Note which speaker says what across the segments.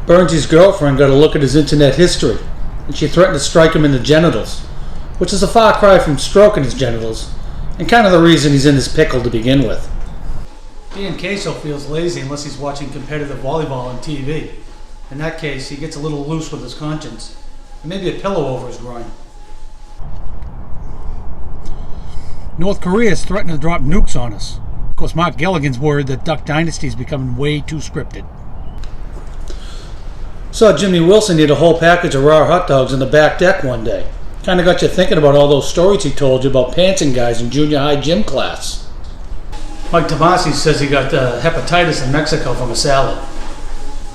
Speaker 1: Burnsy's girlfriend got a look at his internet history, and she threatened to strike him in the genitals, which is a far cry from stroking his genitals, and kind of the reason he's in this pickle to begin with.
Speaker 2: Ian Queso feels lazy unless he's watching competitive volleyball on TV. In that case, he gets a little loose with his conscience, and maybe a pillow over his groin. North Korea is threatening to drop nukes on us. Of course, Mark Gilligan's worried that Duck Dynasty is becoming way too scripted.
Speaker 1: Saw Jimmy Wilson eat a whole package of raw hot dogs in the back deck one day. Kind of got you thinking about all those stories he told you about pantsing guys in junior high gym class.
Speaker 2: Mike Tomasi says he got hepatitis in Mexico from a salad.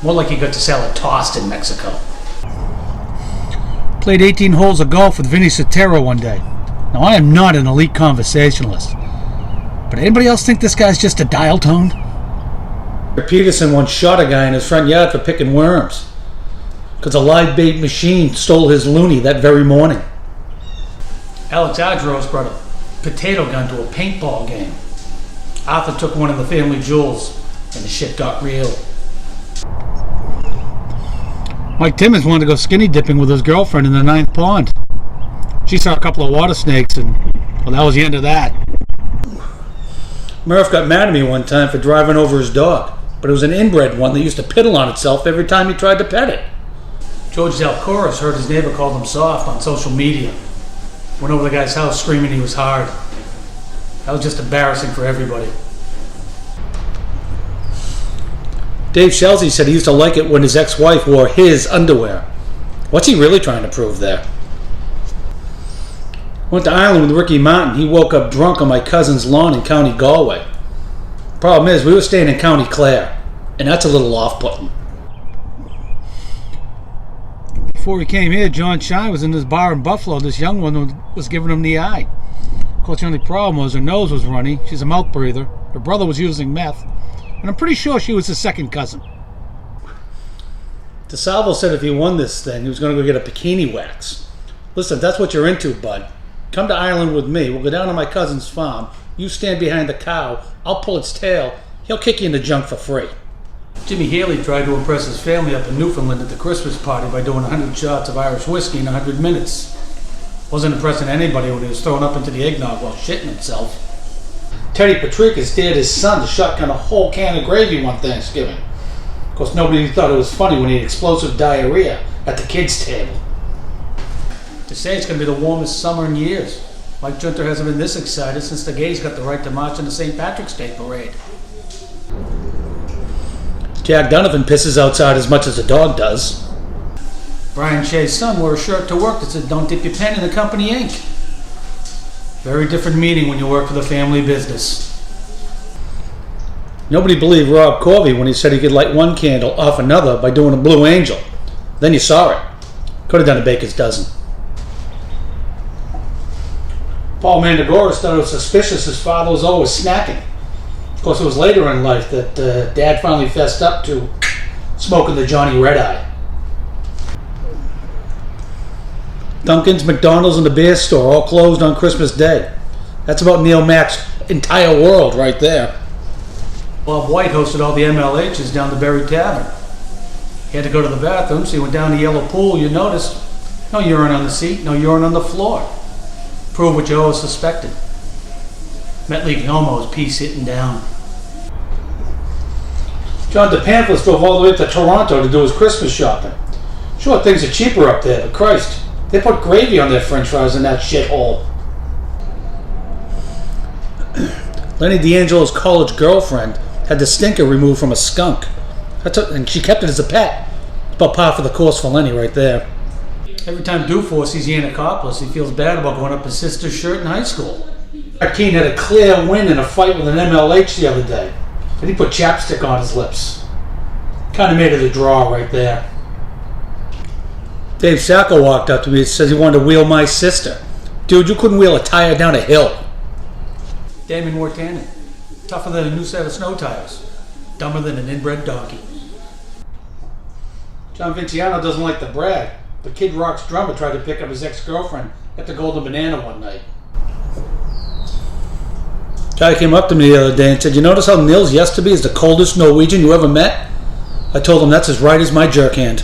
Speaker 2: More like he got the salad tossed in Mexico. Played 18 holes of golf with Vinny Sotero one day. Now, I am not an elite conversationalist, but anybody else think this guy's just a dial tone?
Speaker 1: Peterson once shot a guy in his front yard for picking worms, because a live bait machine stole his loony that very morning.
Speaker 2: Alex Adros brought a potato gun to a paintball game. Arthur took one of the family jewels, and the shit got real. Mike Timmons wanted to go skinny dipping with his girlfriend in the 9th pond. She saw a couple of water snakes, and well, that was the end of that.
Speaker 1: Murph got mad at me one time for driving over his dog, but it was an inbred one that used to piddle on itself every time he tried to pet it.
Speaker 2: George Zalkouros heard his neighbor called him soft on social media. Went over the guy's house screaming he was hard. That was just embarrassing for everybody.
Speaker 1: Dave Shelsey said he used to like it when his ex-wife wore his underwear. What's he really trying to prove there? Went to Ireland with Ricky Martin. He woke up drunk on my cousin's lawn in County Galway. Problem is, we were staying in County Clare, and that's a little off-putting.
Speaker 2: Before he came here, John Shine was in this bar in Buffalo. This young one was giving him the eye. Of course, the only problem was her nose was runny. She's a mouth breather. Her brother was using meth. And I'm pretty sure she was his second cousin.
Speaker 1: DeSalvo said if he won this thing, he was going to go get a bikini wax. Listen, if that's what you're into, bud, come to Ireland with me. We'll go down to my cousin's farm. You stand behind the cow. I'll pull its tail. He'll kick you in the junk for free.
Speaker 2: Jimmy Haley tried to impress his family up in Newfoundland at the Christmas party by doing 100 shots of Irish whiskey in 100 minutes. Wasn't impressing anybody when he was thrown up into the eggnog while shitting himself.
Speaker 1: Teddy Patricus dared his son to shotgun a whole can of gravy one Thanksgiving. Of course, nobody thought it was funny when he had explosive diarrhea at the kids' table.
Speaker 2: To say it's going to be the warmest summer in years. Mike Junter hasn't been this excited since the gays got the right to march in the St. Patrick's Day parade.
Speaker 1: Jack Donovan pisses outside as much as a dog does.
Speaker 2: Brian Shea's son wore a shirt to work that said, "Don't dip your pen in the company ink." Very different meaning when you work for the family business.
Speaker 1: Nobody believed Rob Corby when he said he could light one candle off another by doing a Blue Angel. Then you saw it. Could have done a baker's dozen. Paul Mandagoras thought it was suspicious his father was always snacking. Of course, it was later in life that Dad finally fessed up to smoking the Johnny Red Eye. Dunkin's, McDonald's, and the beer store all closed on Christmas Day. That's about Neil Mack's entire world right there.
Speaker 2: Bob White hosted all the MLHs down the Berry Tavern. He had to go to the bathroom, so he went down the yellow pool. You noticed, no urine on the seat, no urine on the floor. Prove what you always suspected. Met League homos, pee sitting down.
Speaker 1: John DePamplis drove all the way up to Toronto to do his Christmas shopping. Sure, things are cheaper up there, but Christ, they put gravy on their french fries in that shithole. Lenny D'Angelo's college girlfriend had the stinker removed from a skunk. And she kept it as a pet. It's about par for the course for Lenny right there.
Speaker 2: Every time Dufour sees Yannikopoulos, he feels bad about going up his sister's shirt in high school.
Speaker 1: Keane had a clear win in a fight with an MLH the other day. And he put chapstick on his lips. Kind of made it a draw right there. Dave Sacco walked up to me and says he wanted to wheel my sister. Dude, you couldn't wheel a tire down a hill.
Speaker 2: Damon Wartanen. Tougher than a new set of snow tires. Dumber than an inbred donkey.
Speaker 1: John Vinciano doesn't like to brag, but Kid Rock's drummer tried to pick up his ex-girlfriend at the Golden Banana one night. Guy came up to me the other day and said, "You notice how Nils Yesterby is the coldest Norwegian you ever met?" I told him that's as right as my jerk hand.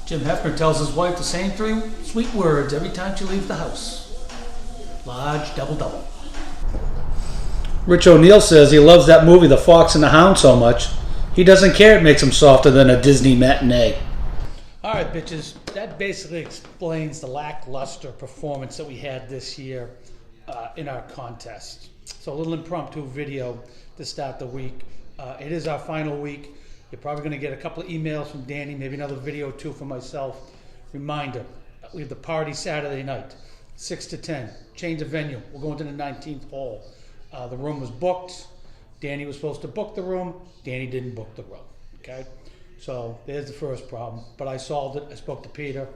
Speaker 2: Jim Hefner tells his wife the same three sweet words every time she leaves the house. Large double-double.
Speaker 1: Rich O'Neill says he loves that movie The Fox and the Hound so much, he doesn't care it makes him softer than a Disney matinee.
Speaker 2: All right, bitches, that basically explains the lackluster performance that we had this year in our contest. So a little impromptu video to start the week. It is our final week. You're probably going to get a couple of emails from Danny, maybe another video or two from myself. Reminder, we have the party Saturday night, 6 to 10. Change of venue. We're going to the 19th hole. The room was booked. Danny was supposed to book the room. Danny didn't book the room. Okay? So there's the first problem. But I solved it. I spoke to Peter.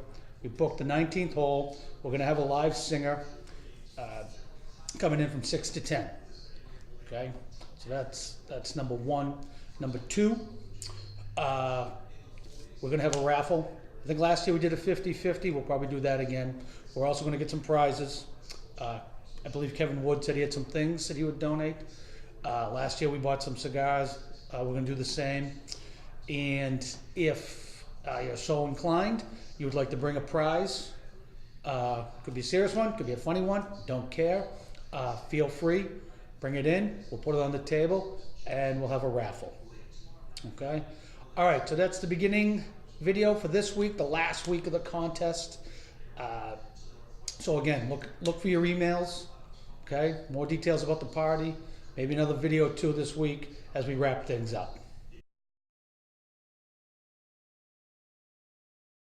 Speaker 2: We booked the 19th hole. We're going to have a live singer coming in from 6 to 10. Okay? So that's number one. Number two, we're going to have a raffle. I think last year we did a 50-50. We'll probably do that again. We're also going to get some prizes. I believe Kevin Wood said he had some things that he would donate. Last year we bought some cigars. We're going to do the same. And if you're so inclined, you would like to bring a prize, could be a serious one, could be a funny one, don't care. Feel free, bring it in, we'll put it on the table, and we'll have a raffle. Okay? All right, so that's the beginning video for this week, the last week of the contest. So again, look for your emails. Okay? More details about the party. Maybe another video or two this week as we wrap things up.